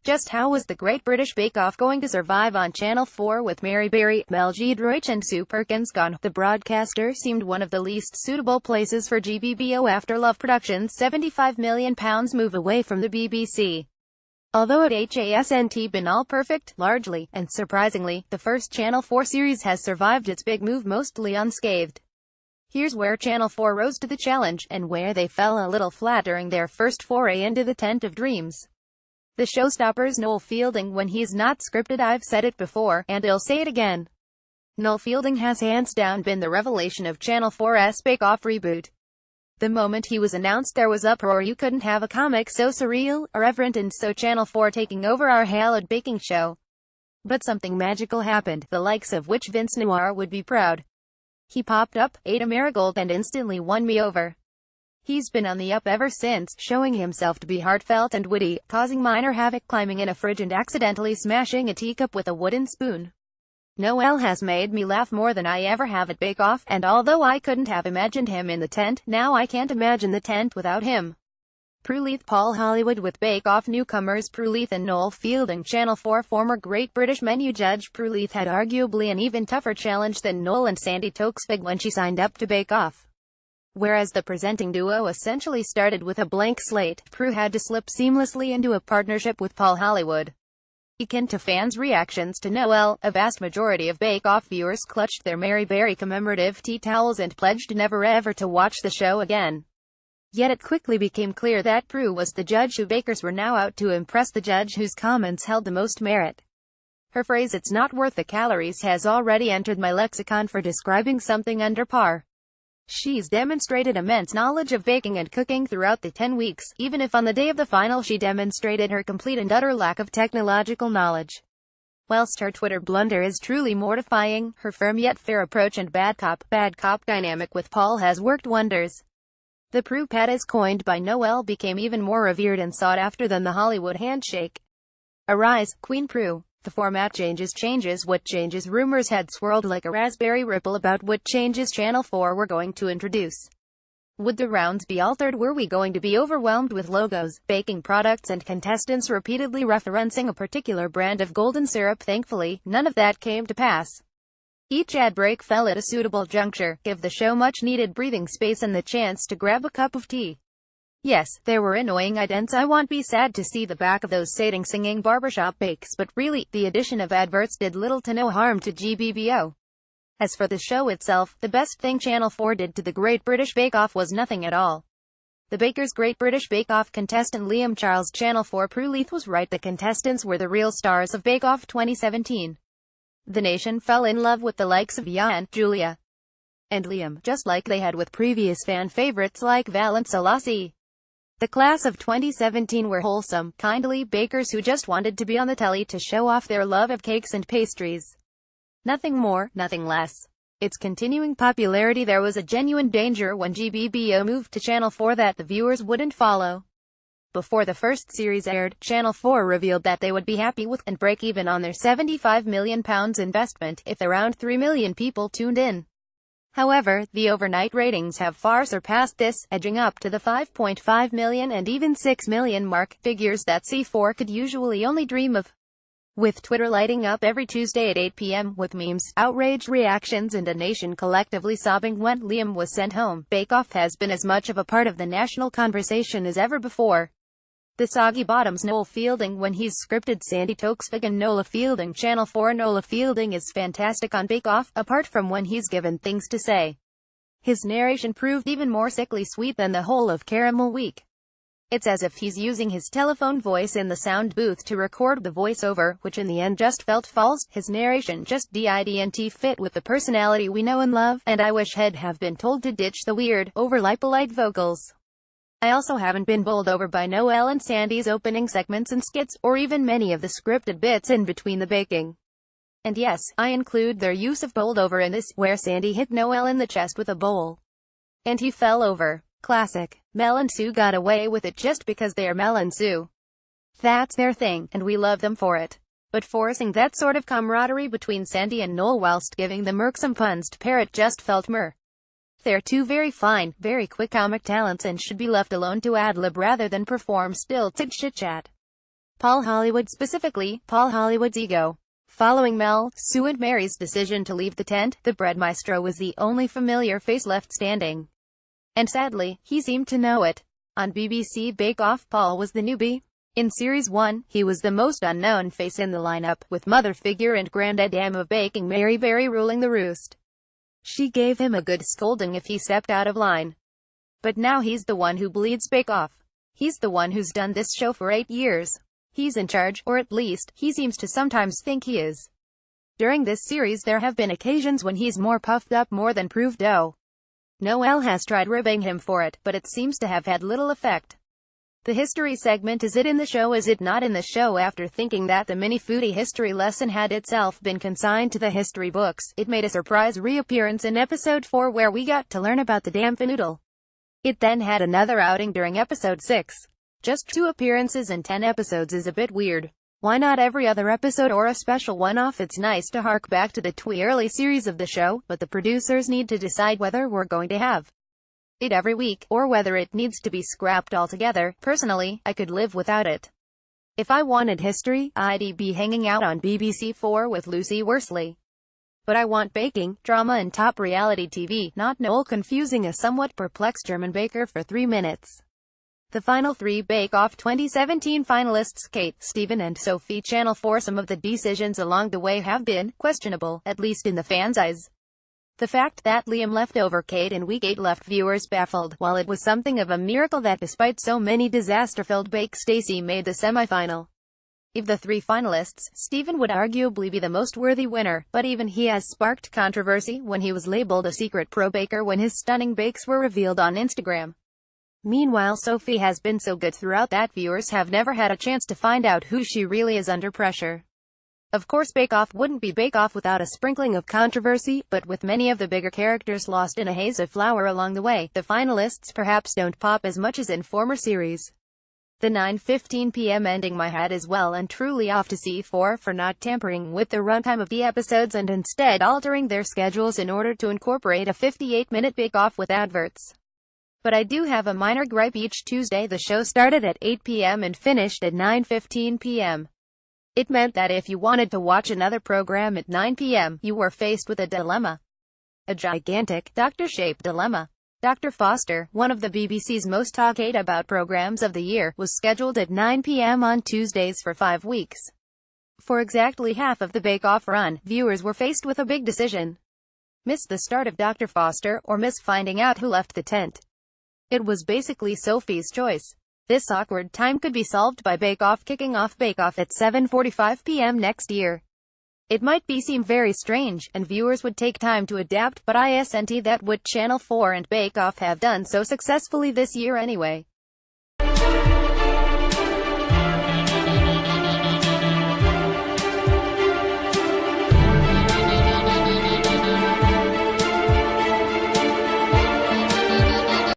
Just how was the Great British Bake Off going to survive on Channel 4 with Mary Berry, Mel Giedroyc and Sue Perkins gone? The broadcaster seemed one of the least suitable places for GBBO after Love Productions' £75 million move away from the BBC. Although it hasn't been all perfect, largely, and surprisingly, the first Channel 4 series has survived its big move mostly unscathed. Here's where Channel 4 rose to the challenge, and where they fell a little flat during their first foray into the tent of dreams. The showstopper's Noel Fielding when he's not scripted. I've said it before, and I'll say it again. Noel Fielding has hands down been the revelation of Channel 4's Bake Off reboot. The moment he was announced there was uproar. You couldn't have a comic so surreal, irreverent and so Channel 4 taking over our hallowed baking show. But something magical happened, the likes of which Vince Noir would be proud. He popped up, ate a marigold and instantly won me over. He's been on the up ever since, showing himself to be heartfelt and witty, causing minor havoc, climbing in a fridge and accidentally smashing a teacup with a wooden spoon. Noel has made me laugh more than I ever have at Bake Off, and although I couldn't have imagined him in the tent, now I can't imagine the tent without him. Prue Paul Hollywood with Bake Off newcomers Prue and Noel Fielding. Channel 4 former Great British menu judge Prue had arguably an even tougher challenge than Noel and Sandy Toksvig when she signed up to Bake Off. Whereas the presenting duo essentially started with a blank slate, Prue had to slip seamlessly into a partnership with Paul Hollywood. Akin to fans' reactions to Noel, a vast majority of Bake Off viewers clutched their Mary Berry commemorative tea towels and pledged never ever to watch the show again. Yet it quickly became clear that Prue was the judge who bakers were now out to impress, the judge whose comments held the most merit. Her phrase "it's not worth the calories" has already entered my lexicon for describing something under par. She's demonstrated immense knowledge of baking and cooking throughout the 10 weeks, even if on the day of the final she demonstrated her complete and utter lack of technological knowledge. Whilst her Twitter blunder is truly mortifying, her firm yet fair approach and bad cop dynamic with Paul has worked wonders. The Prue pat as coined by Noel became even more revered and sought after than the Hollywood handshake. Arise, Queen Prue. The format changes. What changes? Rumors had swirled like a raspberry ripple about what changes Channel 4 were going to introduce. Would the rounds be altered? Were we going to be overwhelmed with logos, baking products and contestants repeatedly referencing a particular brand of golden syrup? Thankfully, none of that came to pass. Each ad break fell at a suitable juncture, give the show much needed breathing space and the chance to grab a cup of tea. Yes, there were annoying idents. I won't be sad to see the back of those sating singing barbershop bakes, but really, the addition of adverts did little to no harm to GBBO. As for the show itself, the best thing Channel 4 did to the Great British Bake Off was nothing at all. The Baker's Great British Bake Off contestant Liam Charles. Channel 4 Prue was right, the contestants were the real stars of Bake Off 2017. The nation fell in love with the likes of Jan, Julia, and Liam, just like they had with previous fan favorites like Val and Selassie. The class of 2017 were wholesome, kindly bakers who just wanted to be on the telly to show off their love of cakes and pastries. Nothing more, nothing less. Its continuing popularity. There was a genuine danger when GBBO moved to Channel 4 that the viewers wouldn't follow. Before the first series aired, Channel 4 revealed that they would be happy with, and break even on their £75 million investment, if around 3 million people tuned in. However, the overnight ratings have far surpassed this, edging up to the 5.5 million and even 6 million mark, figures that C4 could usually only dream of. With Twitter lighting up every Tuesday at 8 p.m. with memes, outraged reactions and a nation collectively sobbing when Liam was sent home, Bake Off has been as much of a part of the national conversation as ever before. The soggy bottoms Noel Fielding when he's scripted, Sandy Toksvig and Nola Fielding. Channel 4 Nola Fielding is fantastic on Bake Off, apart from when he's given things to say. His narration proved even more sickly sweet than the whole of Caramel Week. It's as if he's using his telephone voice in the sound booth to record the voiceover, which in the end just felt false. His narration just didn't fit with the personality we know and love, and I wish he'd have been told to ditch the weird, over-polite vocals. I also haven't been bowled over by Noel and Sandy's opening segments and skits, or even many of the scripted bits in between the baking. And yes, I include their use of bowled over in this, where Sandy hit Noel in the chest with a bowl, and he fell over. Classic. Mel and Sue got away with it just because they're Mel and Sue. That's their thing, and we love them for it. But forcing that sort of camaraderie between Sandy and Noel whilst giving them irksome puns to parrot just felt meh. They're two very fine, very quick comic talents and should be left alone to ad-lib rather than perform stilted chit-chat. Paul Hollywood, specifically, Paul Hollywood's ego. Following Mel, Sue and Mary's decision to leave the tent, the bread maestro was the only familiar face left standing. And sadly, he seemed to know it. On BBC Bake Off, Paul was the newbie. In Series 1, he was the most unknown face in the lineup, with mother figure and grandad dame of baking Mary Berry ruling the roost. She gave him a good scolding if he stepped out of line. But now he's the one who bleeds Bake Off. He's the one who's done this show for 8 years. He's in charge, or at least, he seems to sometimes think he is. During this series there have been occasions when he's more puffed up more than proved dough. Noel has tried ribbing him for it, but it seems to have had little effect. The history segment, is it in the show, is it not in the show? After thinking that the mini foodie history lesson had itself been consigned to the history books, it made a surprise reappearance in episode 4 where we got to learn about the damn noodle. It then had another outing during episode 6. Just 2 appearances in 10 episodes is a bit weird. Why not every other episode or a special one-off? It's nice to hark back to the early series of the show, but the producers need to decide whether we're going to have it every week, or whether it needs to be scrapped altogether. Personally, I could live without it. If I wanted history, I'd be hanging out on BBC 4 with Lucy Worsley. But I want baking, drama and top reality TV, not Noel confusing a somewhat perplexed German baker for 3 minutes. The final 3 Bake Off 2017 finalists, Kate, Stephen and Sophie. Channel 4. Some of the decisions along the way have been questionable, at least in the fans' eyes. The fact that Liam left over Kate in week 8 left viewers baffled, while it was something of a miracle that despite so many disaster-filled bakes, Stacey made the semi-final. Of the 3 finalists, Stephen would arguably be the most worthy winner, but even he has sparked controversy when he was labeled a secret pro-baker when his stunning bakes were revealed on Instagram. Meanwhile, Sophie has been so good throughout that viewers have never had a chance to find out who she really is under pressure. Of course, Bake Off wouldn't be Bake Off without a sprinkling of controversy, but with many of the bigger characters lost in a haze of flour along the way, the finalists perhaps don't pop as much as in former series. The 9:15 p.m. ending my hat is well and truly off to C4 for not tampering with the runtime of the episodes and instead altering their schedules in order to incorporate a 58-minute Bake Off with adverts. But I do have a minor gripe. Each Tuesday the show started at 8 p.m. and finished at 9:15 p.m. It meant that if you wanted to watch another program at 9 p.m., you were faced with a dilemma. A gigantic, doctor-shaped dilemma. Dr. Foster, one of the BBC's most talked about programs of the year, was scheduled at 9 p.m. on Tuesdays for 5 weeks. For exactly half of the Bake Off run, viewers were faced with a big decision. Miss the start of Dr. Foster, or miss finding out who left the tent. It was basically Sophie's choice. This awkward time could be solved by Bake Off kicking off Bake Off at 7:45 p.m. next year. It might seem very strange, and viewers would take time to adapt, but isn't that what Channel 4 and Bake Off have done so successfully this year anyway?